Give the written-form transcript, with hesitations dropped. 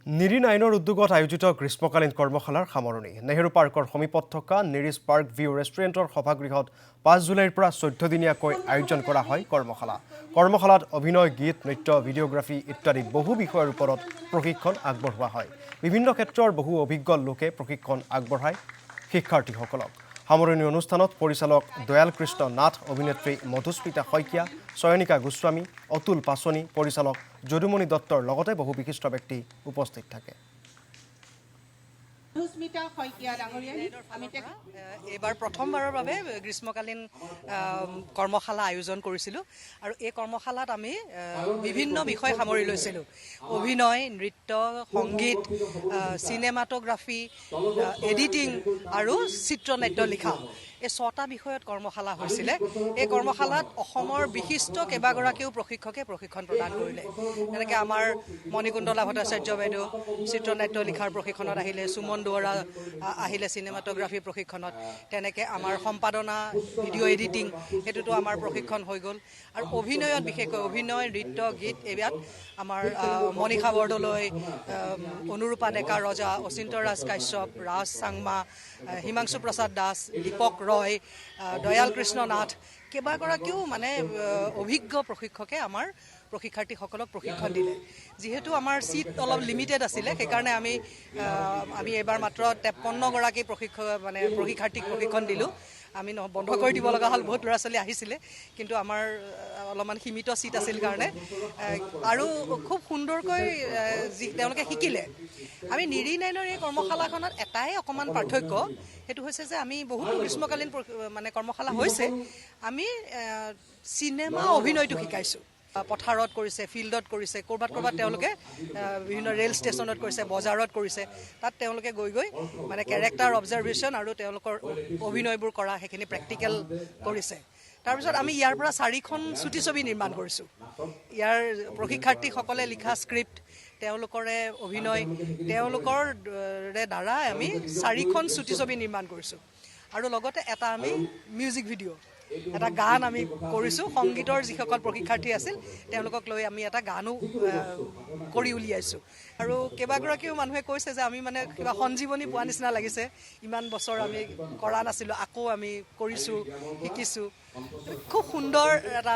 নিৰী নাইনৰ উদ্যোগত আয়োজিত গ্ৰীষ্মকালীন কৰ্মশালাৰ সামৰণি নেহৰু পাৰ্কৰ সমীপত থকা নিৰিজ পাৰ্ক ভিউ ৰেষ্টুৰেণ্টৰ সভাগৃহত ৫ জুলাইৰ পৰা ১৪ দিনীয়াকৈ আয়োজন কৰা হয় কৰ্মশালা। কৰ্মশালাত অভিনয়, গীত, নৃত্য, ভিডিঅ'গ্ৰাফী ইত্যাদি বহু বিষয়ৰ ওপৰত প্ৰশিক্ষণ আগবঢ়োৱা হয়। বিভিন্ন ক্ষেত্ৰৰ বহু অভিজ্ঞ লোকে প্ৰশিক্ষণ আগবঢ়ায় শিক্ষাৰ্থীসকলক। সামৰণি অনুষ্ঠানত পৰিচালক দয়াল কৃষ্ণ নাথ, অভিনেত্ৰী মধুস্মিতা শইকীয়া, চয়নিকা গোস্বামী, অতুল পাছনি, পৰিচালক যদুমণি দত্তৰ লগতে বহু বিশিষ্ট ব্যক্তি উপস্থিত থাকে। এবাৰ প্ৰথমবাৰৰ বাবে গ্ৰীষ্মকালীন কৰ্মশালা আয়োজন কৰিছিলোঁ আৰু এই কৰ্মশালাত আমি বিভিন্ন বিষয় সামৰি লৈছিলোঁ। অভিনয়, নৃত্য, সংগীত, চিনেমাটোগ্ৰাফী, এডিটিং আৰু চিত্ৰনাট্য লিখা, এই 6টা বিষয়ত কৰ্মশালা হৈছিলে। এই কৰ্মশালাত অসমৰ বিশিষ্ট কেইবাগৰাকীও প্ৰশিক্ষকে প্ৰশিক্ষণ প্ৰদান কৰিলে। তেনেকৈ আমাৰ মণিকুন্তলা ভট্টাচাৰ্য বাইদেউ চিত্ৰনাট্য লিখাৰ প্ৰশিক্ষণত আহিলে, সুমন দুৱৰা আহিলে চিনেমাটোগ্ৰাফী প্ৰশিক্ষণত, তেনেকৈ আমাৰ সম্পাদনা, ভিডিঅ' এডিটিং সেইটোতো আমাৰ প্ৰশিক্ষণ হৈ গ'ল। আৰু অভিনয়ত বিশেষকৈ অভিনয়, নৃত্য, গীত এইবিলাক আমাৰ মনীষা বৰদলৈ, অনুৰূপা ডেকা ৰজা, অচিন্ত ৰাজ কাশ্যপ, ৰাজ চাংমা, হিমাংশু প্ৰসাদ দাস, দীপক ৰয়, দয়াল কৃষ্ণ নাথ, কেইবাগৰাকীও মানে অভিজ্ঞ প্ৰশিক্ষকে আমাৰ প্ৰশিক্ষাৰ্থীসকলক প্ৰশিক্ষণ দিলে। যিহেতু আমাৰ ছিট অলপ লিমিটেড আছিলে, সেইকাৰণে আমি এইবাৰ মাত্ৰ 53গৰাকী প্ৰশিক্ষাৰ্থীক প্ৰশিক্ষণ দিলোঁ। আমি বন্ধ কৰি দিব লগা হ'ল, বহুত ল'ৰা ছোৱালী আহিছিলে, কিন্তু আমাৰ অলপমান সীমিত ছিট আছিল কাৰণে আৰু খুব সুন্দৰকৈ তেওঁলোকে শিকিলে। আমি নিৰী নাইনৰ এই কৰ্মশালাখনত এটাই অকণমান পাৰ্থক্য, সেইটো হৈছে যে আমি বহুতো গ্ৰীষ্মকালীন কৰ্মশালা হৈছে, আমি চিনেমা অভিনয়টো শিকাইছোঁ। পথাৰত কৰিছে, ফিল্ডত কৰিছে, ক'ৰবাত তেওঁলোকে বিভিন্ন ৰেল ষ্টেচনত কৰিছে, বজাৰত কৰিছে। তাত তেওঁলোকে গৈ কেৰেক্টাৰ অবজাৰ্ভেশ্যন আৰু তেওঁলোকৰ অভিনয়বোৰ কৰা সেইখিনি প্ৰেক্টিকেল কৰিছে। তাৰপিছত আমি ইয়াৰ পৰা 4খন চুটি ছবি নিৰ্মাণ কৰিছোঁ। ইয়াৰ প্ৰশিক্ষাৰ্থীসকলে লিখা স্ক্ৰিপ্ট, তেওঁলোকৰে অভিনয়, তেওঁলোকৰ দ্বাৰা আমি 4খন চুটি ছবি নিৰ্মাণ কৰিছোঁ। আৰু লগতে এটা আমি মিউজিক ভিডিঅ', এটা গান আমি কৰিছোঁ। সংগীতৰ যিসকল প্ৰশিক্ষাৰ্থী আছিল তেওঁলোকক লৈ আমি এটা গানো কৰি উলিয়াইছোঁ। আৰু কেইবাগৰাকীও মানুহে কৈছে যে আমি কিবা সঞ্জীৱনী পোৱা নিচিনা লাগিছে, ইমান বছৰ আমি কৰা নাছিলোঁ, আকৌ আমি কৰিছোঁ, শিকিছোঁ। খুব সুন্দৰ এটা